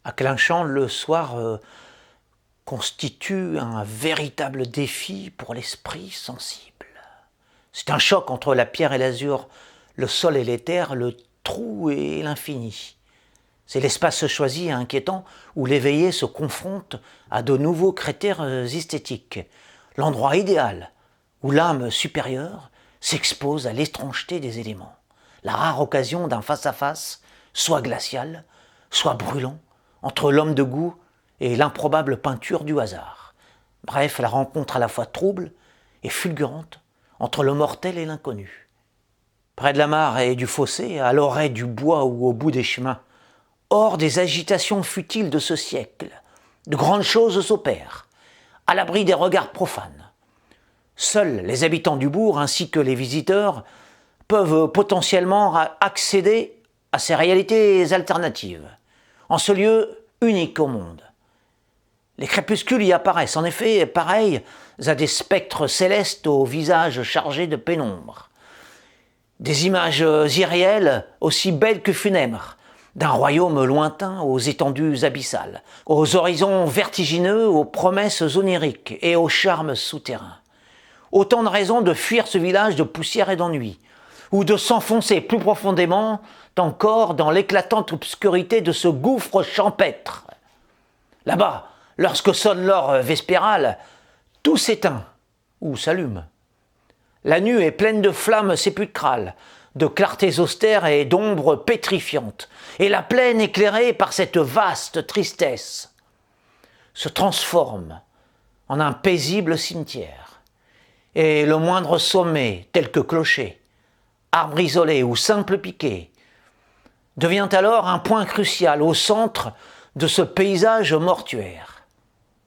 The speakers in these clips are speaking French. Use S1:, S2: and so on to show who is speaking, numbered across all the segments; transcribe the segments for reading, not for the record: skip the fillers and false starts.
S1: À Clinchamp, le soir constitue un véritable défi pour l'esprit sensible. C'est un choc entre la pierre et l'azur, le sol et l'éther, le trou et l'infini. C'est l'espace choisi et inquiétant où l'éveillé se confronte à de nouveaux critères esthétiques. L'endroit idéal où l'âme supérieure s'expose à l'étrangeté des éléments. La rare occasion d'un face-à-face, soit glacial, soit brûlant, entre l'homme de goût et l'improbable peinture du hasard. Bref, la rencontre à la fois trouble et fulgurante entre le mortel et l'inconnu. Près de la mare et du fossé, à l'orée du bois ou au bout des chemins, hors des agitations futiles de ce siècle, de grandes choses s'opèrent, à l'abri des regards profanes. Seuls les habitants du bourg ainsi que les visiteurs peuvent potentiellement accéder à ces réalités alternatives, en ce lieu unique au monde. Les crépuscules y apparaissent, en effet, pareils à des spectres célestes aux visages chargés de pénombre. Des images irréelles, aussi belles que funèbres, d'un royaume lointain aux étendues abyssales, aux horizons vertigineux, aux promesses oniriques et aux charmes souterrains. Autant de raisons de fuir ce village de poussière et d'ennui, ou de s'enfoncer plus profondément encore dans l'éclatante obscurité de ce gouffre champêtre. Là-bas, lorsque sonne l'heure vespérale, tout s'éteint ou s'allume. La nuit est pleine de flammes sépulcrales, de clartés austères et d'ombres pétrifiantes, et la plaine éclairée par cette vaste tristesse se transforme en un paisible cimetière. Et le moindre sommet, tel que clocher, arbre isolé ou simple piquet, devient alors un point crucial au centre de ce paysage mortuaire.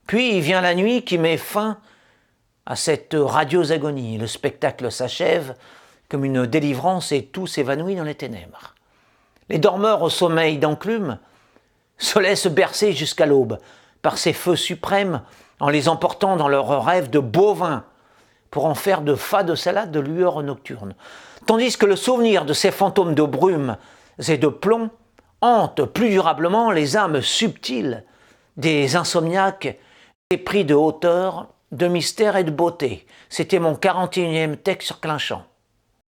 S1: Puis vient la nuit qui met fin à cette radieuse agonie. Le spectacle s'achève comme une délivrance et tout s'évanouit dans les ténèbres. Les dormeurs au sommeil d'enclume se laissent bercer jusqu'à l'aube par ces feux suprêmes en les emportant dans leurs rêves de bovins pour en faire de fades salades de lueurs nocturnes. Tandis que le souvenir de ces fantômes de brume et de plomb hante plus durablement les âmes subtiles des insomniaques épris de hauteur, de mystère et de beauté. C'était mon 41e texte sur Clinchamp.